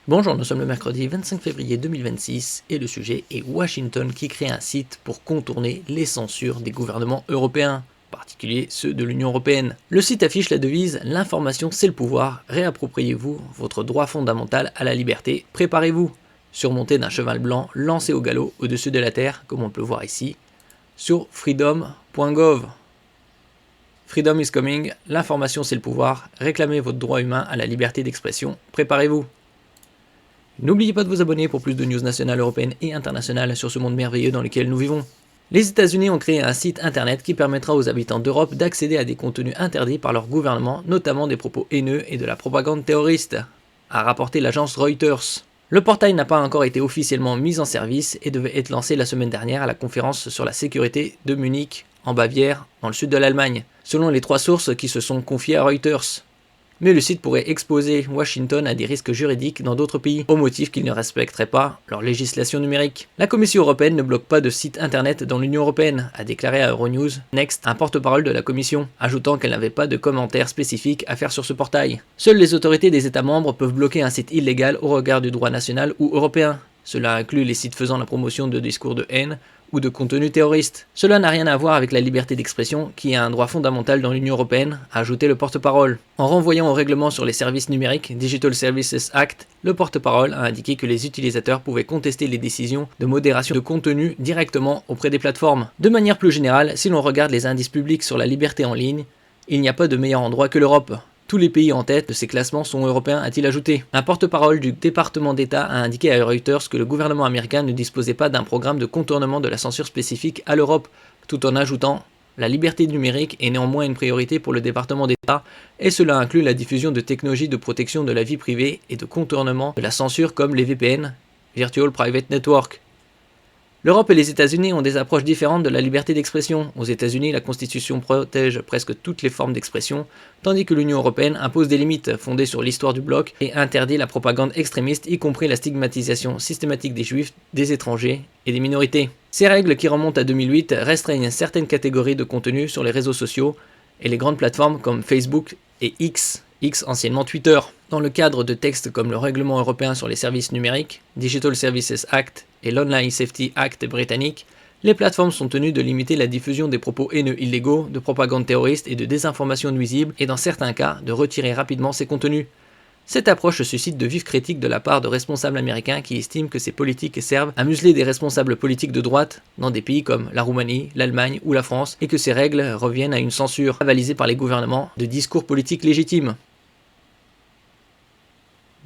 Bonjour, nous sommes le mercredi 25 février 2026 et le sujet est Washington qui crée un site pour contourner les censures des gouvernements européens, en particulier ceux de l'Union européenne. Le site affiche la devise « L'information c'est le pouvoir, réappropriez-vous votre droit fondamental à la liberté, préparez-vous ». Surmonté d'un cheval blanc lancé au galop au-dessus de la terre, comme on peut voir ici, sur freedom.gov. Freedom is coming, l'information c'est le pouvoir, réclamez votre droit humain à la liberté d'expression, préparez-vous. N'oubliez pas de vous abonner pour plus de news nationales, européennes et internationales sur ce monde merveilleux dans lequel nous vivons. Les États-Unis ont créé un site internet qui permettra aux habitants d'Europe d'accéder à des contenus interdits par leur gouvernement, notamment des propos haineux et de la propagande terroriste, a rapporté l'agence Reuters. Le portail n'a pas encore été officiellement mis en service et devait être lancé la semaine dernière à la conférence sur la sécurité de Munich, en Bavière, dans le sud de l'Allemagne, selon les 3 sources qui se sont confiées à Reuters. Mais le site pourrait exposer Washington à des risques juridiques dans d'autres pays, au motif qu'ils ne respecteraient pas leur législation numérique. La Commission européenne ne bloque pas de site internet dans l'Union européenne, a déclaré à Euronews Next, un porte-parole de la Commission, ajoutant qu'elle n'avait pas de commentaires spécifiques à faire sur ce portail. Seules les autorités des États membres peuvent bloquer un site illégal au regard du droit national ou européen. Cela inclut les sites faisant la promotion de discours de haine ou de contenu terroriste. Cela n'a rien à voir avec la liberté d'expression, qui est un droit fondamental dans l'Union européenne, a ajouté le porte-parole. En renvoyant au règlement sur les services numériques, Digital Services Act, le porte-parole a indiqué que les utilisateurs pouvaient contester les décisions de modération de contenu directement auprès des plateformes. De manière plus générale, si l'on regarde les indices publics sur la liberté en ligne, il n'y a pas de meilleur endroit que l'Europe. Tous les pays en tête de ces classements sont européens, a-t-il ajouté. Un porte-parole du département d'État a indiqué à Reuters que le gouvernement américain ne disposait pas d'un programme de contournement de la censure spécifique à l'Europe, tout en ajoutant « La liberté numérique est néanmoins une priorité pour le département d'État et cela inclut la diffusion de technologies de protection de la vie privée et de contournement de la censure comme les VPN, Virtual Private Network ». L'Europe et les États-Unis ont des approches différentes de la liberté d'expression. Aux États-Unis, la Constitution protège presque toutes les formes d'expression, tandis que l'Union européenne impose des limites fondées sur l'histoire du bloc et interdit la propagande extrémiste, y compris la stigmatisation systématique des juifs, des étrangers et des minorités. Ces règles, qui remontent à 2008, restreignent certaines catégories de contenu sur les réseaux sociaux et les grandes plateformes comme Facebook et X anciennement Twitter. Dans le cadre de textes comme le Règlement européen sur les services numériques, Digital Services Act et l'Online Safety Act britannique, les plateformes sont tenues de limiter la diffusion des propos haineux illégaux, de propagande terroriste et de désinformation nuisible et dans certains cas de retirer rapidement ces contenus. Cette approche suscite de vives critiques de la part de responsables américains qui estiment que ces politiques servent à museler des responsables politiques de droite dans des pays comme la Roumanie, l'Allemagne ou la France et que ces règles reviennent à une censure avalisée par les gouvernements de discours politiques légitimes.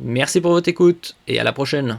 Merci pour votre écoute et à la prochaine.